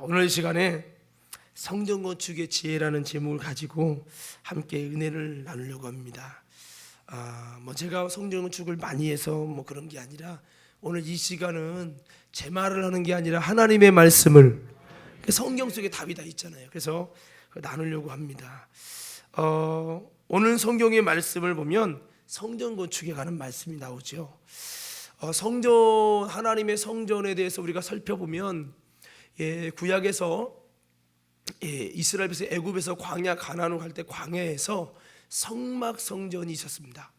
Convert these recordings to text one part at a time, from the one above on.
오늘 시간에 성전 건축의 지혜라는 제목을 가지고 함께 은혜를 나누려고 합니다. 제가 성전 건축을 많이 해서 그런 게 아니라 오늘 이 시간은 제 말을 하는 게 아니라 하나님의 말씀을, 성경 속에 답이 다 있잖아요. 그래서 나누려고 합니다. 오늘 성경의 말씀을 보면 성전 건축에 관한 말씀이 나오죠. 성전, 하나님의 성전에 대해서 우리가 살펴보면 구약에서 이스라엘에서 애굽에서 광야 가나안으로 갈 때 광야에서 성막 성전이 있었습니다.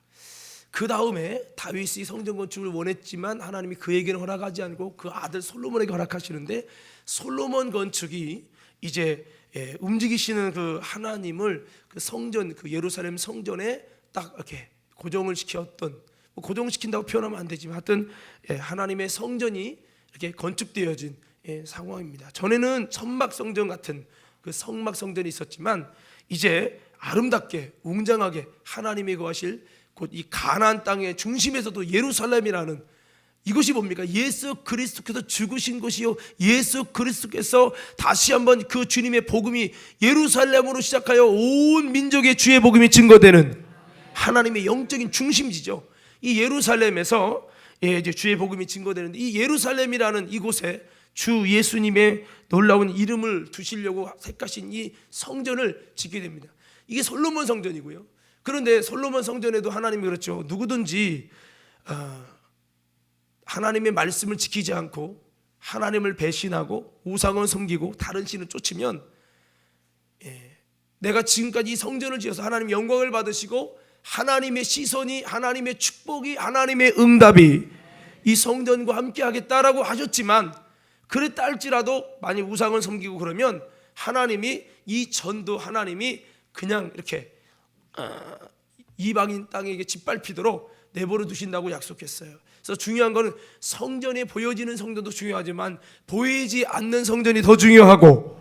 그 다음에 다윗이 성전 건축을 원했지만 하나님이 그에게는 허락하지 않고 그 아들 솔로몬에게 허락하시는데, 솔로몬 건축이 이제 움직이시는 그 하나님을 그 성전, 그 예루살렘 성전에 딱 이렇게 고정을 시켰던, 고정시킨다고 표현하면 안 되지만 하여튼 하나님의 성전이 이렇게 건축되어진 상황입니다. 전에는 천막 성전 같은 그 성막 성전이 있었지만 이제 아름답게 웅장하게 하나님이 거하실 곧 이 가나안 땅의 중심에서도 예루살렘이라는, 이것이 뭡니까? 예수 그리스도께서 죽으신 곳이요, 예수 그리스도께서 다시 한번 그 주님의 복음이 예루살렘으로 시작하여 온 민족의 주의 복음이 증거되는 하나님의 영적인 중심지죠. 이 예루살렘에서 이제 주의 복음이 증거되는데, 이 예루살렘이라는 이곳에 주 예수님의 놀라운 이름을 두시려고 택하신 이 성전을 짓게 됩니다. 이게 솔로몬 성전이고요. 그런데 솔로몬 성전에도 하나님이 그렇죠. 누구든지 하나님의 말씀을 지키지 않고 하나님을 배신하고 우상을 섬기고 다른 신을 쫓으면, 내가 지금까지 이 성전을 지어서 하나님 영광을 받으시고 하나님의 시선이, 하나님의 축복이, 하나님의 응답이 이 성전과 함께 하겠다라고 하셨지만, 그랬다 할지라도 만약 우상을 섬기고 그러면 하나님이 이 전도, 하나님이 그냥 이렇게 이방인 땅에게 짓밟히도록 내버려 두신다고 약속했어요. 그래서 중요한 거는 성전에 보여지는 성전도 중요하지만 보이지 않는 성전이 더 중요하고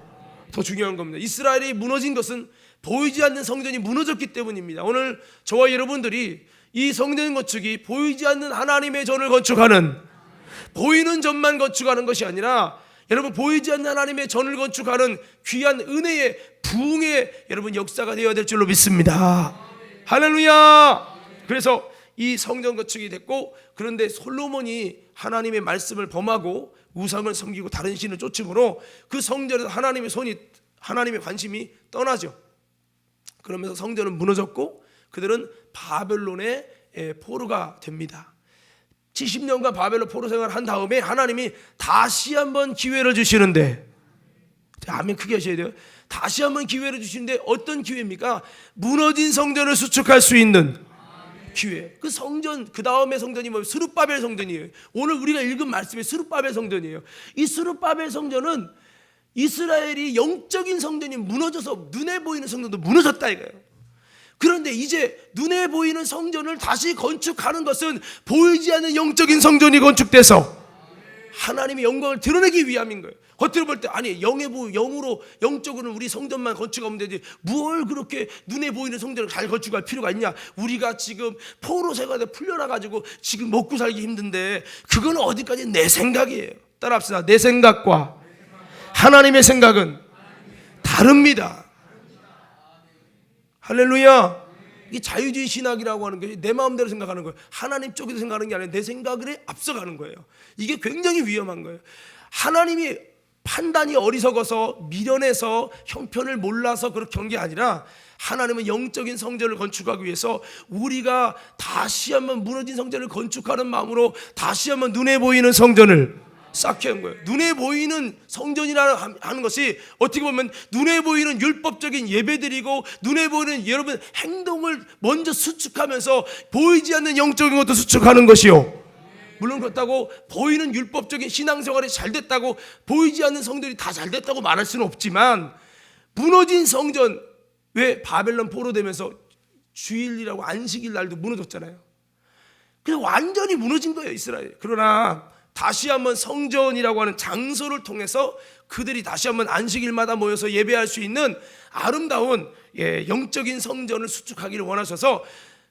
더 중요한 겁니다. 이스라엘이 무너진 것은 보이지 않는 성전이 무너졌기 때문입니다. 오늘 저와 여러분들이 이 성전 건축이 보이지 않는 하나님의 전을 건축하는, 보이는 전만 건축하는 것이 아니라 여러분 보이지 않는 하나님의 전을 건축하는 귀한 은혜의 부흥의 여러분 역사가 되어야 될 줄로 믿습니다. 할렐루야. 그래서 이 성전 건축이 됐고, 그런데 솔로몬이 하나님의 말씀을 범하고 우상을 섬기고 다른 신을 쫓음으로 그 성전에서 하나님의 손이, 하나님의 관심이 떠나죠. 그러면서 성전은 무너졌고 그들은 바벨론의 포로가 됩니다. 70년간 바벨론 포로 생활을 한 다음에 하나님이 다시 한번 기회를 주시는데, 아멘 크게 하셔야 돼요. 다시 한번 기회를 주시는데 어떤 기회입니까? 무너진 성전을 수축할 수 있는 기회. 그 성전, 그 다음에 성전이 뭐예요? 스룹바벨 성전이에요. 오늘 우리가 읽은 말씀이 스룹바벨 성전이에요. 이 스룹바벨 성전은 이스라엘이 영적인 성전이 무너져서 눈에 보이는 성전도 무너졌다 이거예요. 그런데 이제 눈에 보이는 성전을 다시 건축하는 것은 보이지 않는 영적인 성전이 건축돼서 하나님의 영광을 드러내기 위함인 거예요. 겉으로 볼 때 아니 영으로 영적으로는 우리 성전만 건축하면 되지 뭘 그렇게 눈에 보이는 성전을 잘 건축할 필요가 있냐. 우리가 지금 포로 생활에 풀려나가지고 지금 먹고 살기 힘든데 그건 어디까지 내 생각이에요. 따라합시다. 내 생각과 하나님의 생각은 다릅니다. 할렐루야. 이게 자유주의 신학이라고 하는 게 내 마음대로 생각하는 거예요. 하나님 쪽에서 생각하는 게 아니라 내 생각을 앞서가는 거예요. 이게 굉장히 위험한 거예요. 하나님이 판단이 어리석어서 미련해서 형편을 몰라서 그렇게 한 게 아니라, 하나님은 영적인 성전을 건축하기 위해서 우리가 다시 한번 무너진 성전을 건축하는 마음으로 다시 한번 눈에 보이는 성전을 쌓게 한 거예요. 눈에 보이는 성전이라는 하는 것이 어떻게 보면 눈에 보이는 율법적인 예배드리고 눈에 보이는 여러분 행동을 먼저 수축하면서 보이지 않는 영적인 것도 수축하는 것이요. 물론 그렇다고 보이는 율법적인 신앙생활이 잘 됐다고 보이지 않는 성전이 다 잘 됐다고 말할 수는 없지만, 무너진 성전, 왜 바벨론 포로 되면서 주일이라고 안식일 날도 무너졌잖아요. 그래서 완전히 무너진 거예요 이스라엘. 그러나 다시 한번 성전이라고 하는 장소를 통해서 그들이 다시 한번 안식일마다 모여서 예배할 수 있는 아름다운 영적인 성전을 수축하기를 원하셔서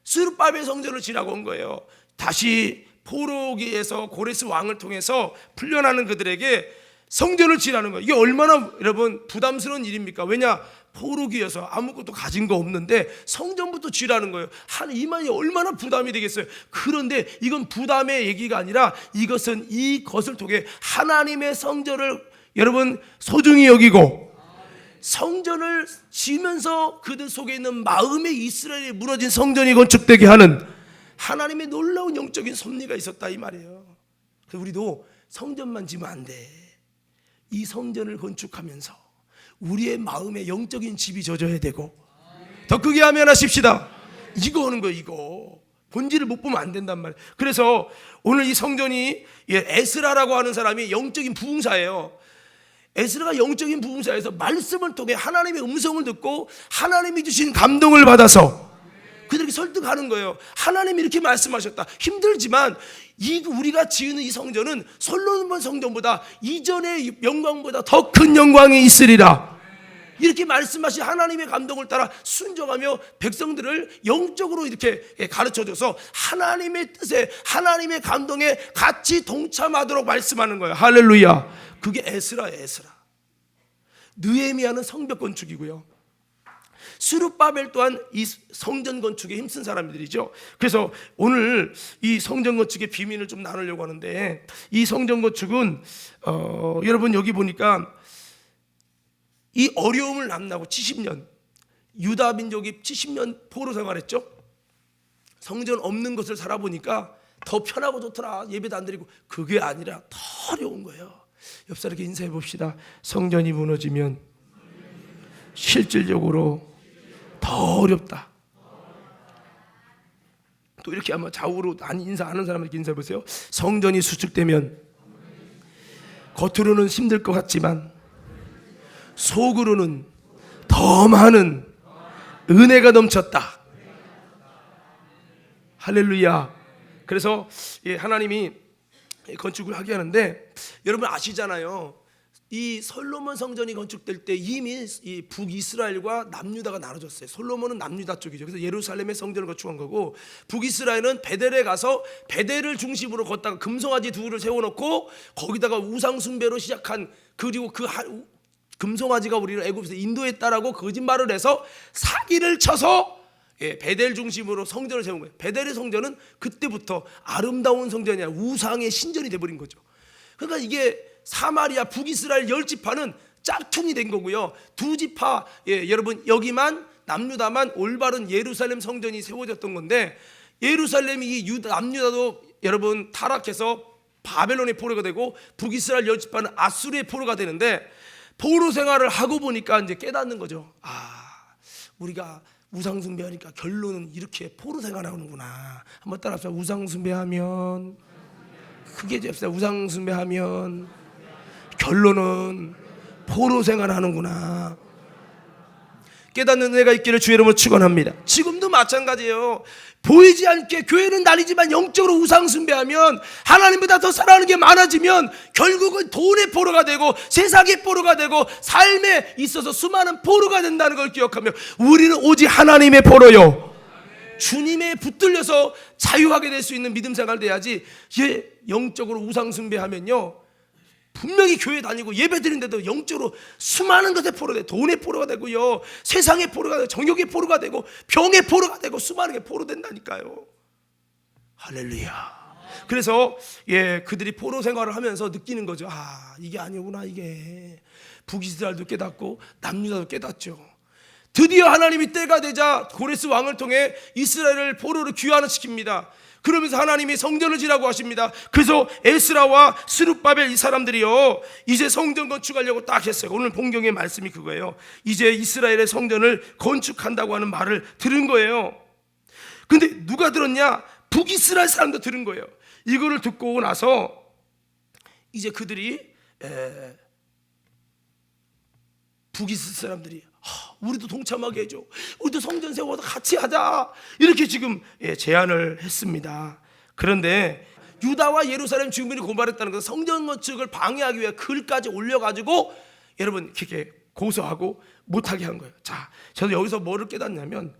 스룹바벨 성전을 지라고 한 거예요. 다시 포로기에서 고레스 왕을 통해서 풀려나는 그들에게 성전을 지으라는 거예요. 이게 얼마나 여러분 부담스러운 일입니까? 왜냐? 포로기여서 아무것도 가진 거 없는데 성전부터 지으라는 거예요. 이만이 얼마나 부담이 되겠어요. 그런데 이건 부담의 얘기가 아니라 이것은 이것을 통해 하나님의 성전을 여러분 소중히 여기고 성전을 지으면서 그들 속에 있는 마음의 이스라엘이 무너진 성전이 건축되게 하는 하나님의 놀라운 영적인 섭리가 있었다 이 말이에요. 그래서 우리도 성전만 지으면 안 돼. 이 성전을 건축하면서 우리의 마음에 영적인 집이 져져야 되고 더 크게 하면 하십시다. 이거 하는 거예요. 이거 본질을 못 보면 안 된단 말이에요. 그래서 오늘 이 성전이 에스라라고 하는 사람이 영적인 부흥사예요. 에스라가 영적인 부흥사에서 말씀을 통해 하나님의 음성을 듣고 하나님이 주신 감동을 받아서 그들에게 설득하는 거예요. 하나님이 이렇게 말씀하셨다. 힘들지만 우리가 지으는 이 성전은 솔로몬 성전보다 이전의 영광보다 더 큰 영광이 있으리라. 이렇게 말씀하신 하나님의 감동을 따라 순종하며 백성들을 영적으로 이렇게 가르쳐줘서 하나님의 뜻에 하나님의 감동에 같이 동참하도록 말씀하는 거예요. 할렐루야. 그게 에스라예요. 에스라. 느헤미야는 성벽 건축이고요. 스룹바벨 또한 이 성전 건축에 힘쓴 사람들이죠. 그래서 오늘 이 성전 건축의 비밀을 좀 나누려고 하는데 이 성전 건축은 여러분 여기 보니까 이 어려움을 남나고 70년 유다 민족이 70년 포로 생활했죠. 성전 없는 것을 살아보니까 더 편하고 좋더라. 예배도 안 드리고. 그게 아니라 더 어려운 거예요. 옆 사람에게 인사해 봅시다. 성전이 무너지면 실질적으로 더 어렵다. 또 이렇게 한번 좌우로 인사하는 사람에게 인사해 보세요. 성전이 수축되면 겉으로는 힘들 것 같지만 속으로는 더 많은 은혜가 넘쳤다. 할렐루야. 그래서 하나님이 건축을 하게 하는데 여러분 아시잖아요. 이 솔로몬 성전이 건축될 때 이미 이 북이스라엘과 남유다가 나눠졌어요. 솔로몬은 남유다 쪽이죠. 그래서 예루살렘에 성전을 건축한 거고 북이스라엘은 베델에 가서 베델을 중심으로 걷다가 금송아지 둘을 세워놓고 거기다가 우상 숭배로 시작한 그리고 금송아지가 우리를 애굽에서 인도했다라고 거짓말을 해서 사기를 쳐서 베델 중심으로 성전을 세운 거예요. 베델의 성전은 그때부터 아름다운 성전이 아니라 우상의 신전이 돼버린 거죠. 그러니까 이게 사마리아 북이스라엘 10지파는 짝퉁이 된 거고요. 2지파 여러분 여기만 남유다만 올바른 예루살렘 성전이 세워졌던 건데 예루살렘이 남유다도 여러분 타락해서 바벨론의 포로가 되고 북이스라엘 10지파는 아수르의 포로가 되는데 포로 생활을 하고 보니까 이제 깨닫는 거죠. 우리가 우상 숭배하니까 결론은 이렇게 포로 생활하는구나. 한번 따라합시다. 우상 숭배하면 크게 잡시다. 우상 숭배하면 결론은 포로 생활하는구나. 깨닫는 은혜가 있기를 주의 이름으로 축원합니다. 지금도 마찬가지예요. 보이지 않게 교회는 다니지만 영적으로 우상 숭배하면 하나님보다 더 사랑하는 게 많아지면 결국은 돈의 포로가 되고 세상의 포로가 되고 삶에 있어서 수많은 포로가 된다는 걸 기억하며 우리는 오직 하나님의 포로요. 주님의 붙들려서 자유하게 될 수 있는 믿음 생활 돼야지. 영적으로 우상 숭배하면요 분명히 교회 다니고 예배 드리는데도 영적으로 수많은 것에 포로가 되고 돈의 포로가 되고요 세상의 포로가 되고 정욕의 포로가 되고 병의 포로가 되고 수많은 게 포로 된다니까요. 할렐루야. 그래서 그들이 포로 생활을 하면서 느끼는 거죠. 이게 아니구나. 이게 북이스라엘도 깨닫고 남유다도 깨닫죠. 드디어 하나님이 때가 되자 고레스 왕을 통해 이스라엘을 포로로 귀환시킵니다. 그러면서 하나님이 성전을 지라고 하십니다. 그래서 에스라와 스룹바벨 이 사람들이요 이제 성전 건축하려고 딱 했어요. 오늘 본경의 말씀이 그거예요. 이제 이스라엘의 성전을 건축한다고 하는 말을 들은 거예요. 근데 누가 들었냐? 북이스라엘 사람도 들은 거예요. 이거를 듣고 나서 이제 그들이 북이스라엘 사람들이 우리도 동참하게 해줘. 우리도 성전 세워서 같이 하자. 이렇게 지금 제안을 했습니다. 그런데 유다와 예루살렘 주민이 고발했다는 것은 성전 건축을 방해하기 위해 글까지 올려가지고 여러분 이렇게 고소하고 못하게 한 거예요. 자, 저도 여기서 뭐를 깨닫냐면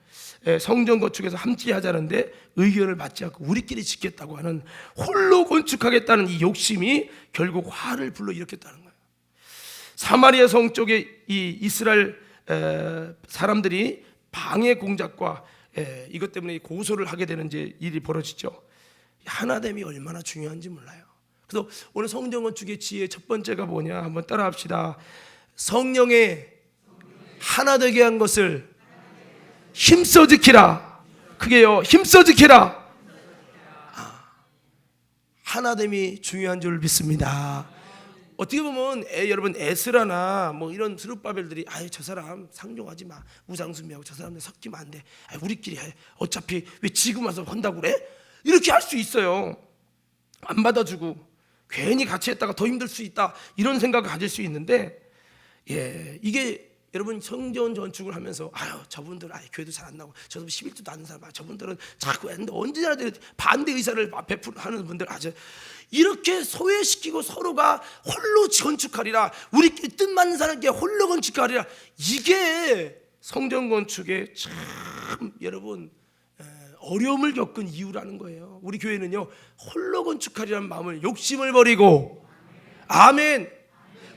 성전 건축에서 함께 하자는데 의견을 받지 않고 우리끼리 짓겠다고 하는 홀로 건축하겠다는 이 욕심이 결국 화를 불러일으켰다는 거예요. 사마리아 성 쪽에 이 이스라엘 사람들이 방해 공작과 이것 때문에 고소를 하게 되는 이제 일이 벌어지죠. 하나됨이 얼마나 중요한지 몰라요. 그래서 오늘 성경 건축의 지혜 첫 번째가 뭐냐, 한번 따라합시다. 성령의 하나 되게 한 것을 힘써 지키라. 그게요, 힘써 지키라. 하나됨이 중요한 줄 믿습니다. 어떻게 보면 여러분 에스라나 뭐 이런 스룹바벨들이 아유 저 사람 상종하지 마, 우상숭배하고 저 사람들 섞이면 안 돼, 우리끼리 해, 어차피 왜 지금 와서 한다고 그래? 이렇게 할 수 있어요. 안 받아주고 괜히 같이 했다가 더 힘들 수 있다, 이런 생각을 가질 수 있는데, 이게 여러분 성전 건축을 하면서 아유 저분들 교회도 잘 안 나고 저분 11조도 안 하는 사람, 저분들은 자꾸 언제나 반대 의사를 베풀하는 분들, 아주 이렇게 소외시키고 서로가 홀로 건축하리라, 우리끼리 뜻 맞는 사람께 홀로 건축하리라, 이게 성전 건축에 참 여러분 어려움을 겪은 이유라는 거예요. 우리 교회는요 홀로 건축하리라는 마음을, 욕심을 버리고, 아멘.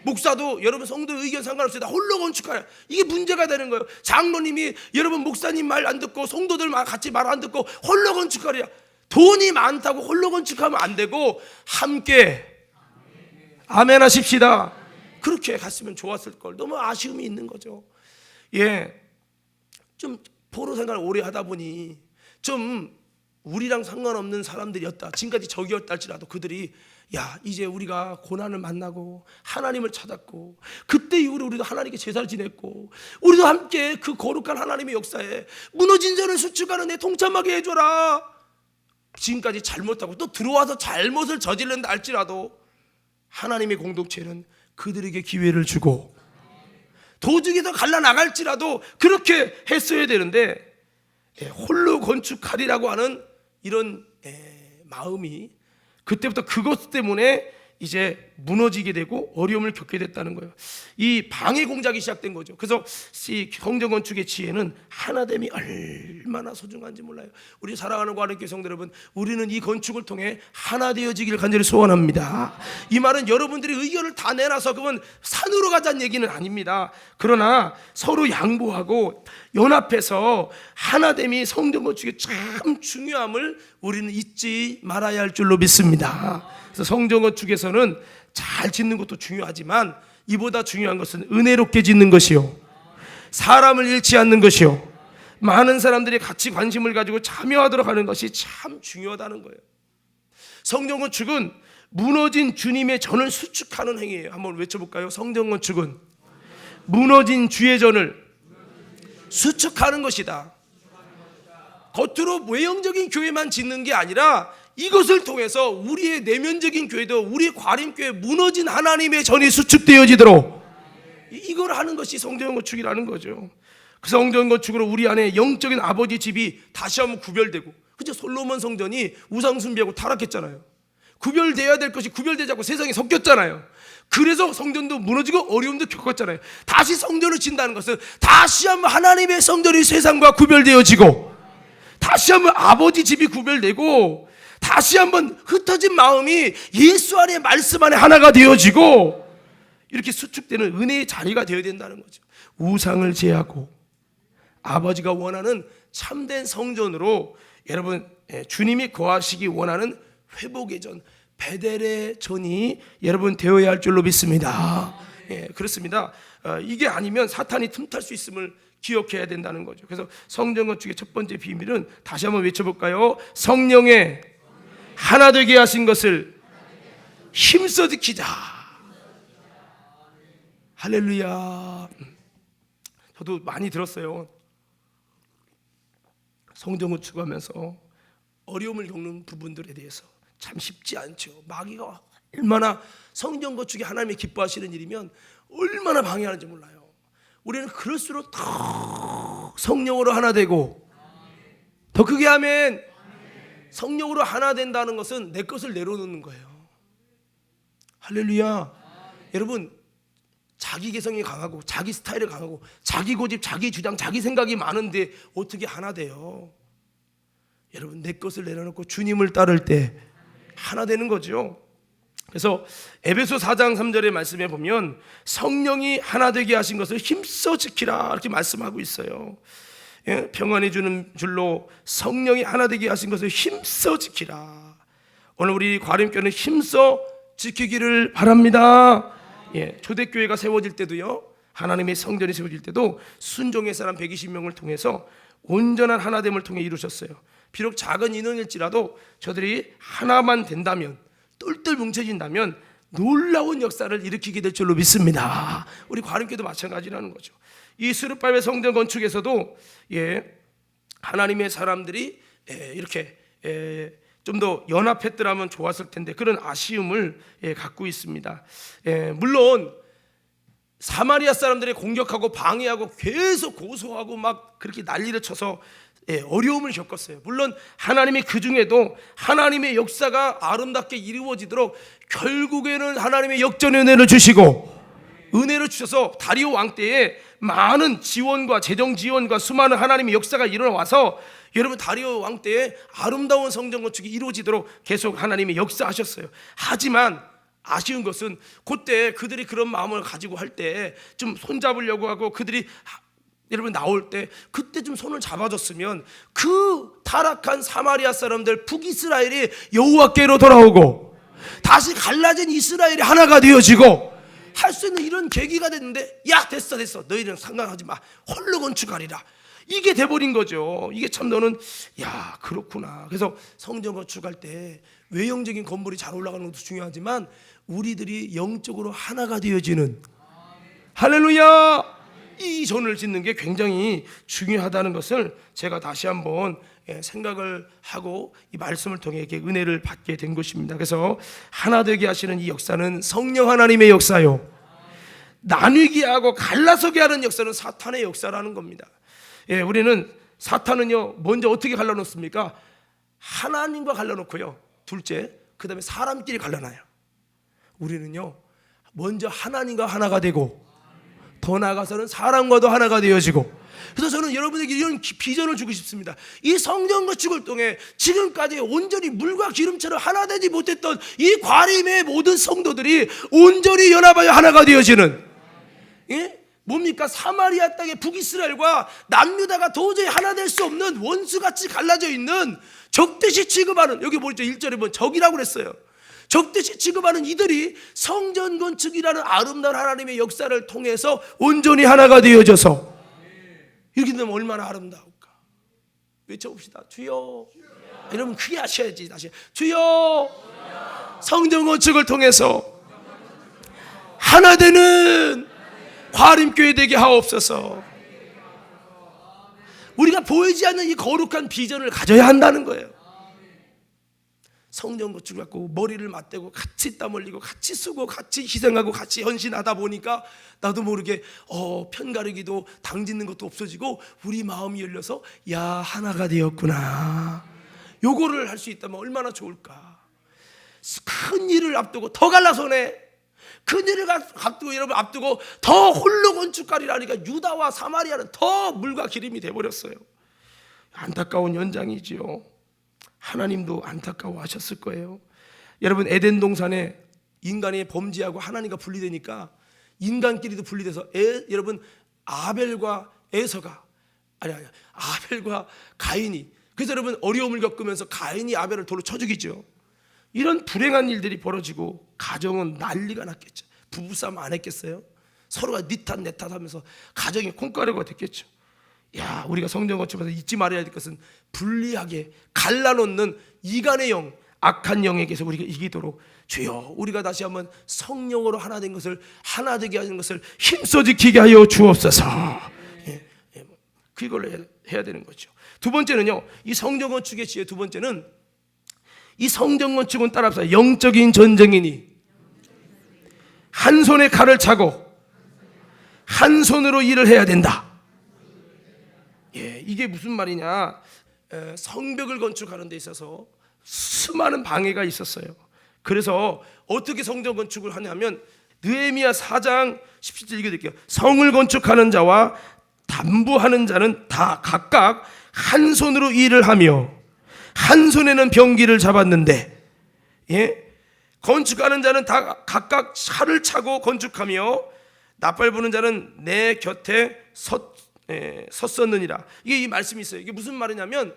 목사도 여러분 성도 의견 상관없이 다 홀로 건축하라, 이게 문제가 되는 거예요. 장로님이 여러분 목사님 말 안 듣고 성도들 같이 말 안 듣고 홀로 건축하리라, 돈이 많다고 홀로 건축하면 안 되고 함께 아멘 하십시다. 그렇게 갔으면 좋았을 걸. 너무 아쉬움이 있는 거죠. 좀 포로 생활을 오래 하다 보니 좀 우리랑 상관없는 사람들이었다, 지금까지 적이었다 할지라도 그들이 야 이제 우리가 고난을 만나고 하나님을 찾았고 그때 이후로 우리도 하나님께 제사를 지냈고 우리도 함께 그 거룩한 하나님의 역사에 무너진 자를 수축하는 데 동참하게 해줘라. 지금까지 잘못하고 또 들어와서 잘못을 저지른다 할지라도 하나님의 공동체는 그들에게 기회를 주고 도중에서 갈라나갈지라도 그렇게 했어야 되는데, 홀로 건축하리라고 하는 이런 마음이 그때부터 그것 때문에 이제 무너지게 되고 어려움을 겪게 됐다는 거예요. 이 방해 공작이 시작된 거죠. 그래서 이 성전 건축의 지혜는 하나됨이 얼마나 소중한지 몰라요. 우리 사랑하는 과학교회 성도 여러분, 우리는 이 건축을 통해 하나 되어지기를 간절히 소원합니다. 이 말은 여러분들이 의견을 다 내놔서 그건 산으로 가자는 얘기는 아닙니다. 그러나 서로 양보하고 연합해서 하나됨이 성전 건축의 참 중요함을 우리는 잊지 말아야 할 줄로 믿습니다. 그래서 성전 건축에서는 잘 짓는 것도 중요하지만 이보다 중요한 것은 은혜롭게 짓는 것이요, 사람을 잃지 않는 것이요, 많은 사람들이 같이 관심을 가지고 참여하도록 하는 것이 참 중요하다는 거예요. 성전 건축은 무너진 주님의 전을 수축하는 행위예요. 한번 외쳐볼까요? 성전 건축은 무너진 주의 전을 수축하는 것이다. 겉으로 외형적인 교회만 짓는 게 아니라 이것을 통해서 우리의 내면적인 교회도, 우리의 과림교회 무너진 하나님의 전이 수축되어지도록 이걸 하는 것이 성전 건축이라는 거죠. 그 성전 건축으로 우리 안에 영적인 아버지 집이 다시 한번 구별되고, 그죠? 솔로몬 성전이 우상 숭배하고 타락했잖아요. 구별돼야 될 것이 구별되지 않고 세상에 섞였잖아요. 그래서 성전도 무너지고 어려움도 겪었잖아요. 다시 성전을 짓는다는 것은 다시 한번 하나님의 성전이 세상과 구별되어지고, 다시 한번 아버지 집이 구별되고, 다시 한번 흩어진 마음이 예수 안에 말씀 안에 하나가 되어지고, 이렇게 수축되는 은혜의 자리가 되어야 된다는 거죠. 우상을 제하고 아버지가 원하는 참된 성전으로 여러분 주님이 거하시기 원하는 회복의 전, 베델의 전이 여러분 되어야 할 줄로 믿습니다. 그렇습니다. 이게 아니면 사탄이 틈탈 수 있음을 기억해야 된다는 거죠. 그래서 성전 건축의 첫 번째 비밀은 다시 한번 외쳐볼까요? 성령의 하나 되게 하신 것을 힘써 지키자. 할렐루야. 저도 많이 들었어요. 성전 건축하면서 어려움을 겪는 부분들에 대해서 참 쉽지 않죠. 마귀가 얼마나 성전 건축이 하나님이 기뻐하시는 일이면 얼마나 방해하는지 몰라요. 우리는 그럴수록 더 성령으로 하나 되고, 더 크게 하면 성령으로 하나 된다는 것은 내 것을 내려놓는 거예요. 할렐루야. 여러분, 자기 개성이 강하고 자기 스타일이 강하고 자기 고집, 자기 주장, 자기 생각이 많은데 어떻게 하나 돼요? 여러분, 내 것을 내려놓고 주님을 따를 때 하나 되는 거죠. 그래서 에베소 4장 3절의 말씀에 보면 성령이 하나 되게 하신 것을 힘써 지키라 이렇게 말씀하고 있어요. 예? 평안해 주는 줄로 성령이 하나 되게 하신 것을 힘써 지키라. 오늘 우리 과림교회는 힘써 지키기를 바랍니다. 예, 초대교회가 세워질 때도요, 하나님의 성전이 세워질 때도 순종의 사람 120명을 통해서 온전한 하나됨을 통해 이루셨어요. 비록 작은 인원일지라도 저들이 하나만 된다면, 똘똘 뭉쳐진다면 놀라운 역사를 일으키게 될 줄로 믿습니다. 우리 과림교회도 마찬가지라는 거죠. 이 스룹바벨 성전 건축에서도 하나님의 사람들이 이렇게 좀 더 연합했더라면 좋았을 텐데 그런 아쉬움을 갖고 있습니다. 물론 사마리아 사람들이 공격하고 방해하고 계속 고소하고 막 그렇게 난리를 쳐서 어려움을 겪었어요. 물론 하나님이 그 중에도 하나님의 역사가 아름답게 이루어지도록 결국에는 하나님의 역전의 은혜를 주시고, 은혜를 주셔서 다리오 왕 때에 많은 지원과 재정 지원과 수많은 하나님의 역사가 일어나와서 여러분 다리오 왕 때에 아름다운 성전 건축이 이루어지도록 계속 하나님이 역사하셨어요. 하지만 아쉬운 것은 그때 그들이 그런 마음을 가지고 할 때 좀 손잡으려고 하고 그들이 여러분 나올 때 그때 좀 손을 잡아줬으면 그 타락한 사마리아 사람들 북이스라엘이 여호와께로 돌아오고 다시 갈라진 이스라엘이 하나가 되어지고 할 수 있는 이런 계기가 됐는데, 야 됐어 너희는 상관하지 마, 홀로 건축하리라, 이게 돼버린 거죠. 이게 참 너는 야 그렇구나. 그래서 성전 건축할 때 외형적인 건물이 잘 올라가는 것도 중요하지만 우리들이 영적으로 하나가 되어지는, 할렐루야, 이 전을 짓는 게 굉장히 중요하다는 것을 제가 다시 한번 생각을 하고 이 말씀을 통해 이렇게 은혜를 받게 된 것입니다. 그래서 하나 되게 하시는 이 역사는 성령 하나님의 역사요, 나뉘게 하고 갈라서게 하는 역사는 사탄의 역사라는 겁니다. 우리는 사탄은요 먼저 어떻게 갈라놓습니까? 하나님과 갈라놓고요, 둘째 그 다음에 사람끼리 갈라놔요. 우리는요 먼저 하나님과 하나가 되고 더 나아가서는 사람과도 하나가 되어지고, 그래서 저는 여러분에게 이런 비전을 주고 싶습니다. 이 성전 건축을 통해 지금까지 온전히 물과 기름처럼 하나 되지 못했던 이 과림의 모든 성도들이 온전히 연합하여 하나가 되어지는, 뭡니까? 사마리아 땅의 북이스라엘과 남유다가 도저히 하나 될 수 없는 원수같이 갈라져 있는 적대시 취급하는, 여기 보이죠? 1절에 보면 적이라고 그랬어요. 적대시 취급하는 이들이 성전 건축이라는 아름다운 하나님의 역사를 통해서 온전히 하나가 되어져서 이렇게 되면 얼마나 아름다울까. 외쳐봅시다. 주여. 여러분 크게 하셔야지. 다시 주여. 성전 건축을 통해서 하나 되는 과림교회 되게 하옵소서. 우리가 보이지 않는 이 거룩한 비전을 가져야 한다는 거예요. 성전 건축을 갖고 머리를 맞대고 같이 땀 흘리고 같이 쓰고 같이 희생하고 같이 헌신하다 보니까 나도 모르게 편 가르기도 당 짓는 것도 없어지고 우리 마음이 열려서 야 하나가 되었구나, 요거를 할 수 있다면 얼마나 좋을까. 큰 일을 앞두고 더 갈라서네, 큰 일을 앞두고 여러분 앞두고 더 홀로 건축하리라니까 유다와 사마리아는 더 물과 기름이 돼버렸어요. 안타까운 현장이지요. 하나님도 안타까워하셨을 거예요. 여러분 에덴 동산에 인간이 범죄하고 하나님과 분리되니까 인간끼리도 분리돼서 여러분 아벨과 에서가 아벨과 가인이, 그래서 여러분 어려움을 겪으면서 가인이 아벨을 돌로 쳐 죽이죠. 이런 불행한 일들이 벌어지고 가정은 난리가 났겠죠. 부부싸움 안 했겠어요? 서로가 네 탓 내 탓 하면서 가정이 콩가루가 됐겠죠. 야, 우리가 성전 건축에서 잊지 말아야 될 것은 불리하게 갈라놓는 이간의 영, 악한 영에게서 우리가 이기도록 주여 우리가 다시 한번 성령으로 하나 된 것을, 하나 되게 하는 것을 힘써 지키게 하여 주옵소서. 그걸로 해야 되는 거죠. 두 번째는요, 이 성전 건축의 지혜 두 번째는 이 성전 건축은 따라서 영적인 전쟁이니 한 손에 칼을 차고 한 손으로 일을 해야 된다. 이게 무슨 말이냐? 성벽을 건축하는 데 있어서 수많은 방해가 있었어요. 그래서 어떻게 성전 건축을 하냐면 느헤미야 4장 17절 읽어드릴게요. 성을 건축하는 자와 담부하는 자는 다 각각 한 손으로 일을 하며 한 손에는 병기를 잡았는데, 건축하는 자는 다 각각 칼을 차고 건축하며 나팔 부는 자는 내 곁에 섰었느니라. 이게 이 말씀이 있어요. 이게 무슨 말이냐면,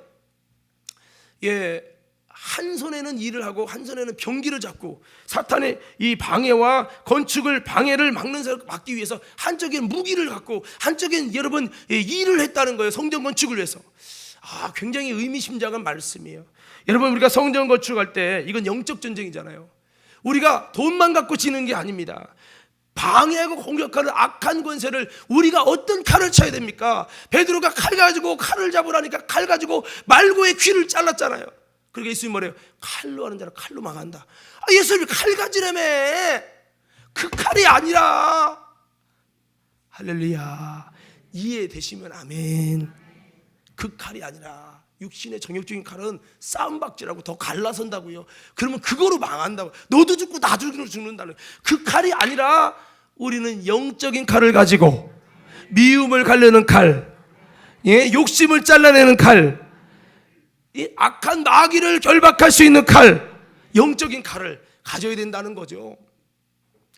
한 손에는 일을 하고 한 손에는 병기를 잡고 사탄의 이 방해와 건축을 방해를 막기 위해서 한쪽에는 무기를 갖고 한쪽에는 여러분 일을 했다는 거예요. 성전 건축을 위해서. 굉장히 의미심장한 말씀이에요. 여러분, 우리가 성전 건축할 때 이건 영적 전쟁이잖아요. 우리가 돈만 갖고 지는 게 아닙니다. 방해하고 공격하는 악한 권세를 우리가 어떤 칼을 쳐야 됩니까? 베드로가 칼 가지고 칼을 잡으라니까 칼 가지고 말고의 귀를 잘랐잖아요. 그러니까 예수님 뭐래요? 칼로 하는 자는 칼로 망한다. 예수님이 칼 가지라며. 그 칼이 아니라, 할렐루야, 이해되시면 아멘. 그 칼이 아니라 육신의 정욕적인 칼은 싸움박질하고 더 갈라선다고요. 그러면 그거로 망한다고. 너도 죽고 나도 죽는다는, 그 칼이 아니라 우리는 영적인 칼을 가지고 미움을 가려는 칼, 욕심을 잘라내는 칼, 이 악한 마귀를 결박할 수 있는 칼, 영적인 칼을 가져야 된다는 거죠.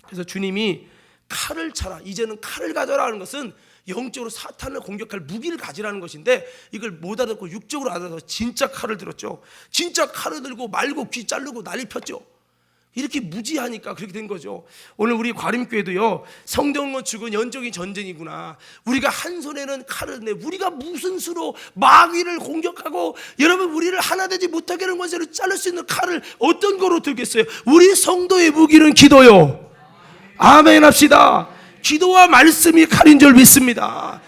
그래서 주님이 칼을 차라, 이제는 칼을 가져라는 것은 영적으로 사탄을 공격할 무기를 가지라는 것인데, 이걸 못 알아듣고 육적으로 알아서 진짜 칼을 들었죠. 진짜 칼을 들고 말고 귀 자르고 난리 폈죠. 이렇게 무지하니까 그렇게 된 거죠. 오늘 우리 과림교회도요, 성전 건축은 영적인 전쟁이구나. 우리가 한 손에는 칼을 내, 우리가 무슨 수로 마귀를 공격하고 여러분 우리를 하나 되지 못하게 하는 권세를 자를 수 있는 칼을 어떤 거로 들겠어요? 우리 성도의 무기는 기도요. 아멘 합시다. 기도와 말씀이 칼인 줄 믿습니다.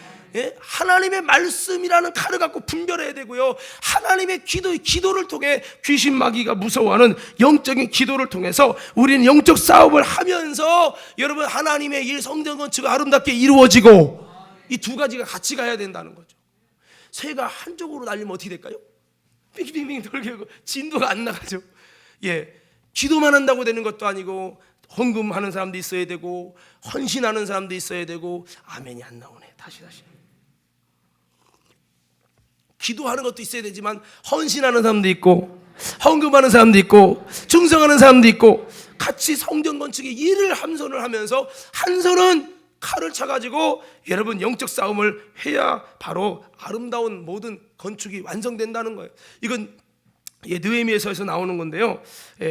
하나님의 말씀이라는 칼을 갖고 분별해야 되고요, 하나님의 기도를 통해 귀신 마귀가 무서워하는 영적인 기도를 통해서 우리는 영적 싸움을 하면서 여러분 하나님의 일, 성전 건축이 아름답게 이루어지고, 이 두 가지가 같이 가야 된다는 거죠. 새가 한쪽으로 날리면 어떻게 될까요? 빙빙빙 돌고 진도가 안 나가죠. 기도만 한다고 되는 것도 아니고 헌금하는 사람도 있어야 되고 헌신하는 사람도 있어야 되고. 아멘이 안 나오네. 다시 기도하는 것도 있어야 되지만 헌신하는 사람도 있고 헌금하는 사람도 있고 충성하는 사람도 있고, 같이 성전 건축의 일을 한 손을 하면서 한 손은 칼을 차가지고 여러분 영적 싸움을 해야 바로 아름다운 모든 건축이 완성된다는 거예요. 이건 느헤미야서에서 나오는 건데요,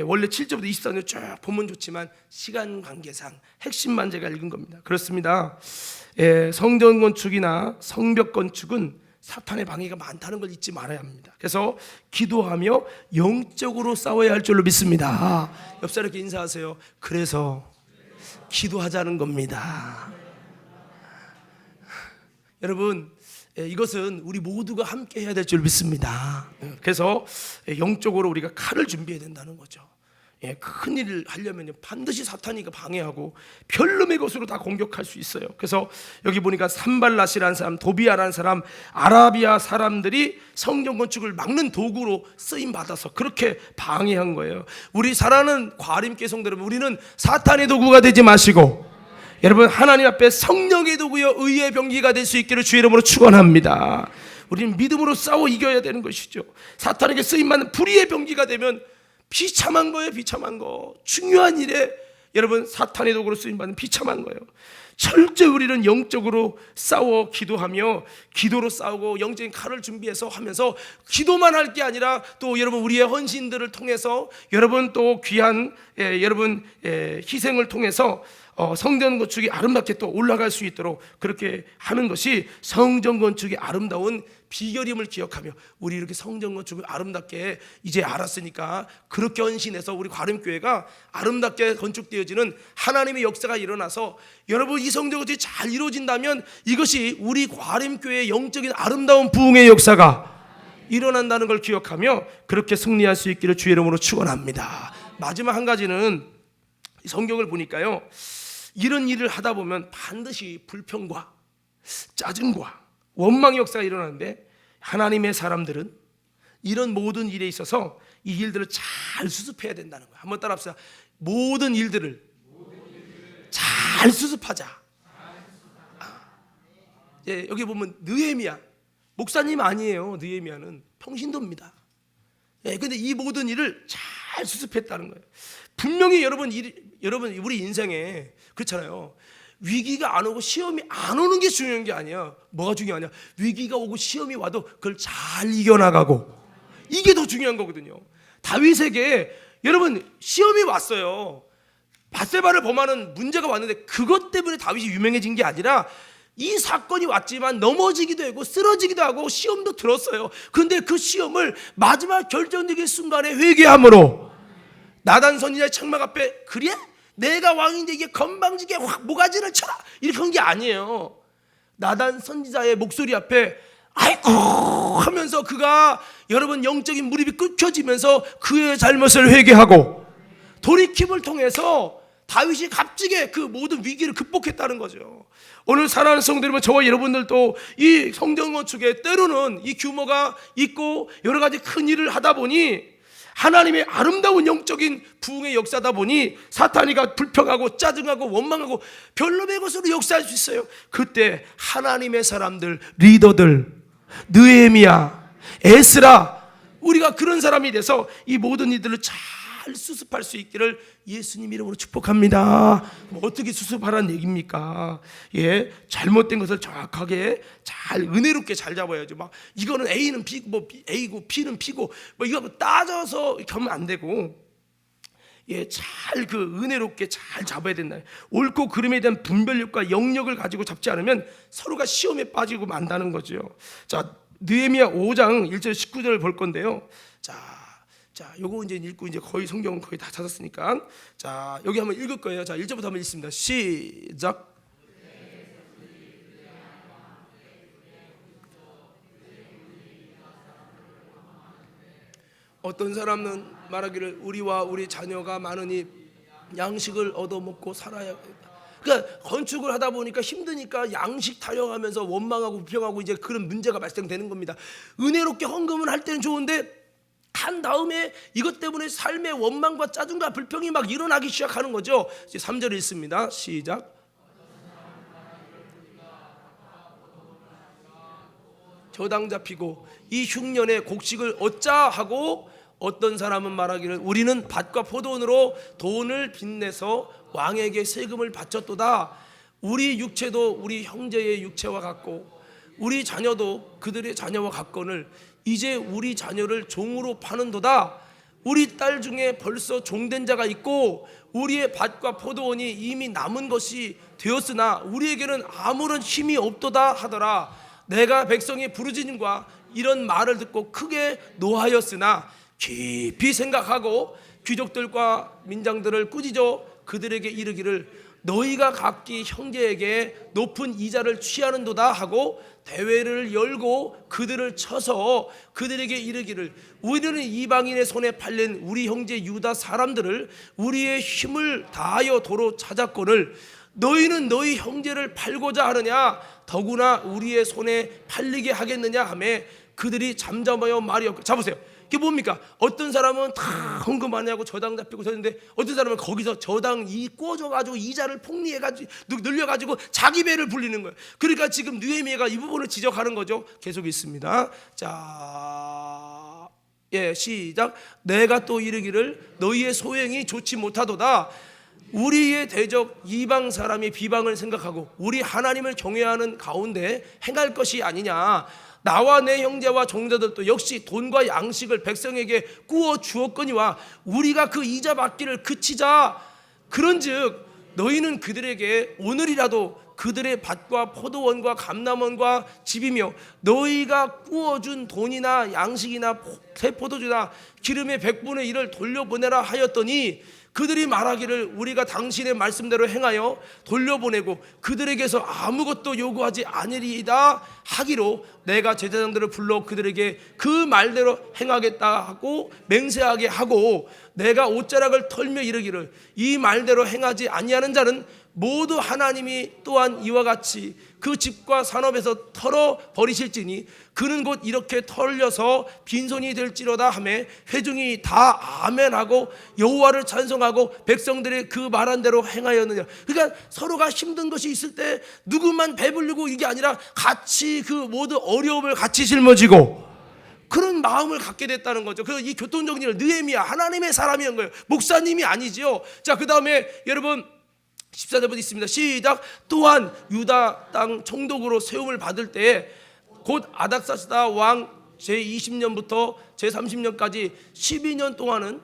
원래 7절부터 24절 쭉 보면 좋지만 시간 관계상 핵심만 제가 읽은 겁니다. 그렇습니다. 성전 건축이나 성벽 건축은 사탄의 방해가 많다는 걸 잊지 말아야 합니다. 그래서 기도하며 영적으로 싸워야 할 줄로 믿습니다. 옆 사람께 인사하세요. 그래서 기도하자는 겁니다. 여러분, 이것은 우리 모두가 함께 해야 될 줄 믿습니다. 그래서 영적으로 우리가 칼을 준비해야 된다는 거죠. 큰 일을 하려면 반드시 사탄이 방해하고 별놈의 것으로 다 공격할 수 있어요. 그래서 여기 보니까 산발랏이라는 사람, 도비아라는 사람, 아라비아 사람들이 성전 건축을 막는 도구로 쓰임 받아서 그렇게 방해한 거예요. 우리 사랑하는 과림교회 성도 여러분, 우리는 사탄의 도구가 되지 마시고 여러분 하나님 앞에 성령의 도구여 의의 병기가 될 수 있기를 주의 이름으로 축원합니다. 우리는 믿음으로 싸워 이겨야 되는 것이죠. 사탄에게 쓰임받는 불의의 병기가 되면 비참한 거예요. 비참한 거. 중요한 일에 여러분 사탄의 도구로 쓰임받는 비참한 거예요. 철저히 우리는 영적으로 싸워 기도하며 기도로 싸우고 영적인 칼을 준비해서 하면서 기도만 할 게 아니라 또 여러분 우리의 헌신들을 통해서 여러분 또 귀한 여러분 희생을 통해서 성전 건축이 아름답게 또 올라갈 수 있도록 그렇게 하는 것이 성전 건축이 아름다운 비결임을 기억하며, 우리 이렇게 성전 건축을 아름답게 이제 알았으니까 그렇게 헌신해서 우리 과림교회가 아름답게 건축되어지는 하나님의 역사가 일어나서 여러분 이 성전 건축이 잘 이루어진다면 이것이 우리 과림교회의 영적인 아름다운 부흥의 역사가 일어난다는 걸 기억하며 그렇게 승리할 수 있기를 주의 이름으로 축원합니다. 마지막 한 가지는 성경을 보니까요, 이런 일을 하다 보면 반드시 불평과 짜증과 원망의 역사가 일어나는데, 하나님의 사람들은 이런 모든 일에 있어서 이 일들을 잘 수습해야 된다는 거예요. 한번 따라합시다. 모든 일들을 잘 수습하자. 여기 보면 느헤미야, 목사님 아니에요. 느헤미야는 평신도입니다. 근데 이 모든 일을 잘 수습했다는 거예요. 분명히 여러분 우리 인생에 그렇잖아요. 위기가 안 오고 시험이 안 오는 게 중요한 게 아니야. 뭐가 중요하냐? 위기가 오고 시험이 와도 그걸 잘 이겨나가고, 이게 더 중요한 거거든요. 다윗에게 여러분 시험이 왔어요. 밧세바를 범하는 문제가 왔는데 그것 때문에 다윗이 유명해진 게 아니라 이 사건이 왔지만 넘어지기도 하고 쓰러지기도 하고 시험도 들었어요. 그런데 그 시험을 마지막 결정적인 순간에 회개함으로 나단 선지자의 장막 앞에, 그래? 내가 왕인데 이게 건방지게 확 모가지를 쳐라, 이렇게 한 게 아니에요. 나단 선지자의 목소리 앞에 아이고 하면서 그가 여러분 영적인 무릎이 꿇혀지면서 그의 잘못을 회개하고 돌이킴을 통해서 다윗이 값지게 그 모든 위기를 극복했다는 거죠. 오늘 사랑하는 성도 여러분, 저와 여러분들도 이 성전 건축에 때로는 이 규모가 있고 여러 가지 큰 일을 하다 보니 하나님의 아름다운 영적인 부흥의 역사다 보니 사탄이가 불평하고 짜증하고 원망하고 별놈의 것으로 역사할 수 있어요. 그때 하나님의 사람들, 리더들, 느헤미야, 에스라, 우리가 그런 사람이 돼서 이 모든 이들을 잘 수습할 수 있기를 예수님 이름으로 축복합니다. 어떻게 수습하라는 얘기입니까? 예, 잘못된 것을 정확하게 잘 은혜롭게 잘 잡아야죠. 막 이거는 A는 B고 뭐 A고 B는 B고 뭐 이거 따져서 이렇게 하면 안 되고, 예, 잘 그 은혜롭게 잘 잡아야 된다. 옳고 그름에 대한 분별력과 영역을 가지고 잡지 않으면 서로가 시험에 빠지고 만다는 거죠. 자, 느헤미야 5장 1절 19절을 볼 건데요. 자, 요거 이제 읽고 이제 거의 성경은 거의 다 찾았으니까, 자, 여기 한번 읽을 거예요. 자, 1절부터 한번 읽습니다. 시작. 어떤 사람은 말하기를 우리와 우리 자녀가 많으니 양식을 얻어먹고 살아야겠다. 그러니까 건축을 하다 보니까 힘드니까 양식 타령하면서 원망하고 불평하고 이제 그런 문제가 발생되는 겁니다. 은혜롭게 헌금을 할 때는 좋은데 한 다음에 이것 때문에 삶의 원망과 짜증과 불평이 막 일어나기 시작하는 거죠. 이제 3절 읽습니다. 시작. 저당 잡히고 이 흉년에 곡식을 얻자 하고 어떤 사람은 말하기를 우리는 밭과 포도원으로 돈을 빚내서 왕에게 세금을 바쳤도다. 우리 육체도 우리 형제의 육체와 같고 우리 자녀도 그들의 자녀와 같거늘 이제 우리 자녀를 종으로 파는도다. 우리 딸 중에 벌써 종된 자가 있고 우리의 밭과 포도원이 이미 남은 것이 되었으나 우리에게는 아무런 힘이 없도다 하더라. 내가 백성의 부르짖음과 이런 말을 듣고 크게 노하였으나 깊이 생각하고 귀족들과 민장들을 꾸짖어 그들에게 이르기를 너희가 각기 형제에게 높은 이자를 취하는도다 하고 대회를 열고 그들을 쳐서 그들에게 이르기를 우리는 이방인의 손에 팔린 우리 형제 유다 사람들을 우리의 힘을 다하여 도로 찾았거늘 너희는 너희 형제를 팔고자 하느냐 더구나 우리의 손에 팔리게 하겠느냐 하매 그들이 잠잠하여 말이 없고. 자 보세요. 이게 뭡니까? 어떤 사람은 다 헌금 많이 하고 저당 잡히고 섰는데 어떤 사람은 거기서 저당 꽂아가지고 이자를 폭리해가지고 늘려가지고 자기 배를 불리는 거예요. 그러니까 지금 느헤미야가 이 부분을 지적하는 거죠. 계속 있습니다. 자, 예, 시작. 내가 또 이르기를 너희의 소행이 좋지 못하도다. 우리의 대적 이방 사람이 비방을 생각하고 우리 하나님을 경외하는 가운데 행할 것이 아니냐. 나와 내 형제와 종자들도 역시 돈과 양식을 백성에게 구워 주었거니와 우리가 그 이자 받기를 그치자. 그런즉 너희는 그들에게 오늘이라도 그들의 밭과 포도원과 감람원과 집이며 너희가 구워준 돈이나 양식이나 포도주나 기름의 100분의 1을 돌려보내라 하였더니 그들이 말하기를 우리가 당신의 말씀대로 행하여 돌려보내고 그들에게서 아무것도 요구하지 아니리이다 하기로 내가 제사장들을 불러 그들에게 그 말대로 행하겠다 하고 맹세하게 하고 내가 옷자락을 털며 이르기를 이 말대로 행하지 아니하는 자는 모두 하나님이 또한 이와 같이 그 집과 산업에서 털어 버리실지니 그는 곧 이렇게 털려서 빈손이 될지로다 하매 회중이 다 아멘하고 여호와를 찬송하고 백성들이 그 말한 대로 행하였느냐. 그러니까 서로가 힘든 것이 있을 때 누구만 배불리고 이게 아니라 같이 그 모든 어려움을 같이 짊어지고 그런 마음을 갖게 됐다는 거죠. 그래서 이 교통정리를 느헤미야 하나님의 사람이었던 거예요. 목사님이 아니지요. 자, 그 다음에 여러분 14절부터 있습니다. 시작. 또한 유다 땅 총독으로 세움을 받을 때에 곧 아닥사스다 왕 제20년부터 제30년까지 12년 동안은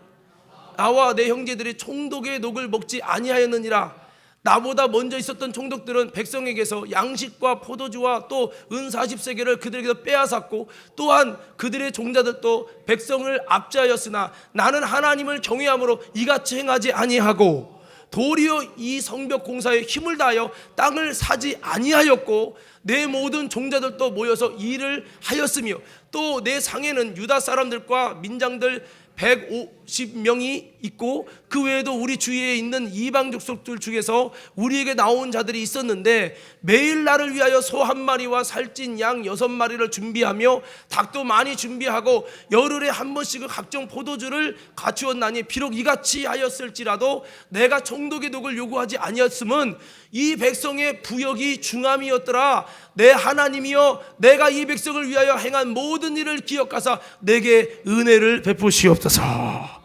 나와 내 형제들이 총독의 녹을 먹지 아니하였느니라. 나보다 먼저 있었던 총독들은 백성에게서 양식과 포도주와 또 은 40세겔을 그들에게서 빼앗았고 또한 그들의 종자들도 백성을 압제하였으나 나는 하나님을 경외함으로 이같이 행하지 아니하고 도리어 이 성벽 공사에 힘을 다하여 땅을 사지 아니하였고 내 모든 종자들도 모여서 일을 하였으며 또 내 상에는 유다 사람들과 민장들 150명이 있고 그 외에도 우리 주위에 있는 이방 족속들 중에서 우리에게 나온 자들이 있었는데 매일 나를 위하여 소 한 마리와 살찐 양 6마리를 준비하며 닭도 많이 준비하고 열흘에 한 번씩은 각종 포도주를 갖추었나니 비록 이같이 하였을지라도 내가 총독의 독을 요구하지 아니었음은 이 백성의 부역이 중함이었더라. 내 하나님이여 내가 이 백성을 위하여 행한 모든 일을 기억하사 내게 은혜를 베푸시옵소서.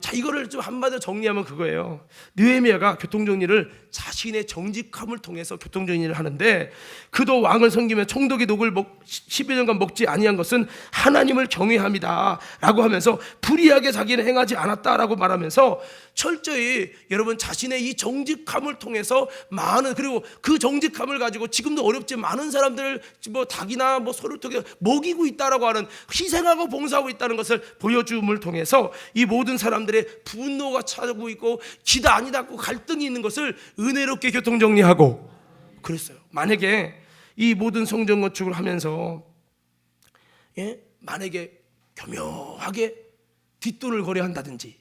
자, 이거를 좀 한마디로 정리하면 그거예요. 느헤미야가 교통정리를 자신의 정직함을 통해서 교통정리를 하는데 그도 왕을 섬기며 총독의 녹을 12년간 먹지 아니한 것은 하나님을 경외함이다 라고 하면서 불의하게 자기는 행하지 않았다라고 말하면서 철저히 여러분 자신의 이 정직함을 통해서 많은, 그리고 그 정직함을 가지고 지금도 어렵지 많은 사람들을 뭐 닭이나 뭐 소를 통해 먹이고 있다라고 하는, 희생하고 봉사하고 있다는 것을 보여줌을 통해서 이 모든 사람들의 분노가 차고 있고 기다 아니다고 갈등이 있는 것을 은혜롭게 교통정리하고 그랬어요. 만약에 이 모든 성전 건축을 하면서 만약에 교묘하게 뒷돈을 거래한다든지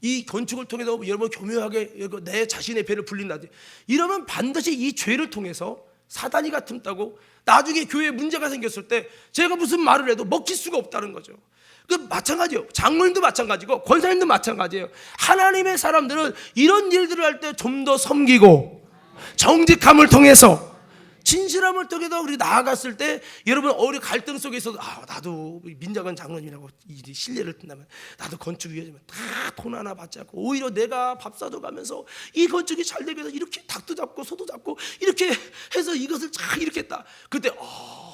이 건축을 통해서 여러분 교묘하게 내 자신의 배를 불린다든지 이러면 반드시 이 죄를 통해서 사단이 같은다고 나중에 교회에 문제가 생겼을 때 제가 무슨 말을 해도 먹힐 수가 없다는 거죠. 그 마찬가지예요. 장로님도 마찬가지고 권사님도 마찬가지예요. 하나님의 사람들은 이런 일들을 할 때 좀 더 섬기고 정직함을 통해서 진실함을 통해서 우리 나아갔을 때 여러분 어리 갈등 속에 있어도 나도 민자건 장로님이라고 이 신뢰를 뜬다면 나도 건축 위해주면 다 돈 하나 받지 않고 오히려 내가 밥 사줘 가면서 이 건축이 잘 되기 위해서 이렇게 닭도 잡고 소도 잡고 이렇게 해서 이것을 잘 이렇게 했다. 그때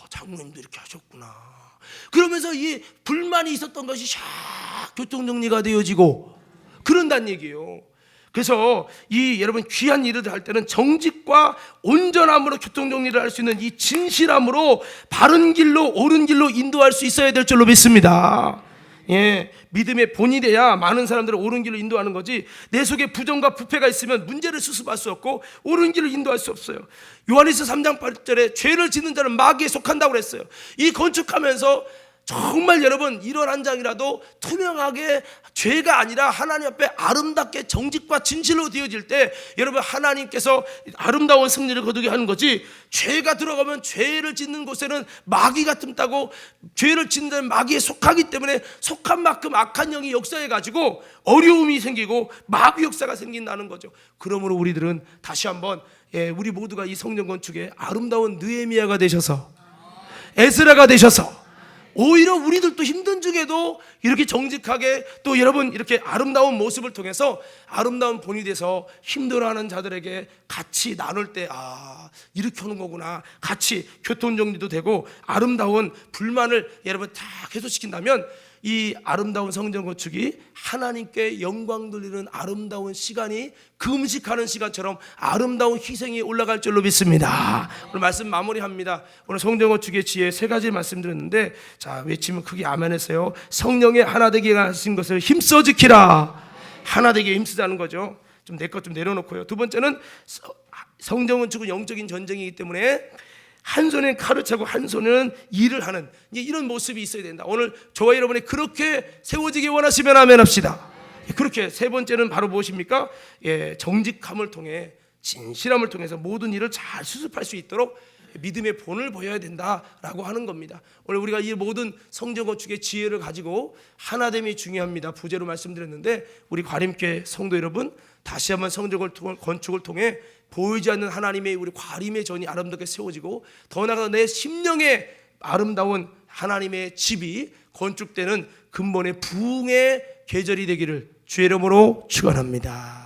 장로님도 이렇게 하셨구나. 그러면서 이 불만이 있었던 것이 샥 교통정리가 되어지고 그런다는 얘기예요. 그래서 이 여러분 귀한 일을 할 때는 정직과 온전함으로 교통정리를 할 수 있는 이 진실함으로 바른 길로 옳은 길로 인도할 수 있어야 될 줄로 믿습니다. 믿음의 본이 돼야 많은 사람들을 옳은 길로 인도하는 거지 내 속에 부정과 부패가 있으면 문제를 수습할 수 없고 옳은 길을 인도할 수 없어요. 요한일서 3장 8절에 죄를 짓는 자는 마귀에 속한다고 그랬어요. 이 건축하면서 정말 여러분 1월 한 장이라도 투명하게 죄가 아니라 하나님 앞에 아름답게 정직과 진실로 되어질 때 여러분 하나님께서 아름다운 승리를 거두게 하는 거지, 죄가 들어가면 죄를 짓는 곳에는 마귀가 틈타고 죄를 짓는 자는 마귀에 속하기 때문에 속한 만큼 악한 영이 역사해 가지고 어려움이 생기고 마귀 역사가 생긴다는 거죠. 그러므로 우리들은 다시 한번 우리 모두가 이 성전 건축에 아름다운 느헤미야가 되셔서 에스라가 되셔서 오히려 우리들도 힘든 중에도 이렇게 정직하게 또 여러분 이렇게 아름다운 모습을 통해서 아름다운 본이 돼서 힘들어하는 자들에게 같이 나눌 때 이렇게 하는 거구나, 같이 교통정리도 되고 아름다운 불만을 여러분 다 해소시킨다면 이 아름다운 성전 건축이 하나님께 영광 돌리는 아름다운 시간이 금식하는 시간처럼 아름다운 희생이 올라갈 줄로 믿습니다. 오늘 말씀 마무리합니다. 오늘 성전 건축의 지혜 3가지 말씀드렸는데 자 외치면 크게 아멘했어요. 성령의 하나 되게 하신 것을 힘써 지키라. 하나 되게 힘쓰자는 거죠. 좀 내 것 좀 내려놓고요. 두 번째는 성전 건축은 영적인 전쟁이기 때문에 한 손에 칼을 차고 한 손은 일을 하는 이런 모습이 있어야 된다. 오늘 저와 여러분이 그렇게 세워지기 원하시면 아멘 합시다. 그렇게 세 번째는 바로 무엇입니까? 정직함을 통해 진실함을 통해서 모든 일을 잘 수습할 수 있도록 믿음의 본을 보여야 된다라고 하는 겁니다. 오늘 우리가 이 모든 성전 건축의 지혜를 가지고 하나됨이 중요합니다. 부제로 말씀드렸는데 우리 과림교회 성도 여러분 다시 한번 성전 건축을 통해 보이지 않는 하나님의 우리 과림의 전이 아름답게 세워지고 더 나아가 내 심령의 아름다운 하나님의 집이 건축되는 근본의 부흥의 계절이 되기를 주의 이름으로 축원합니다.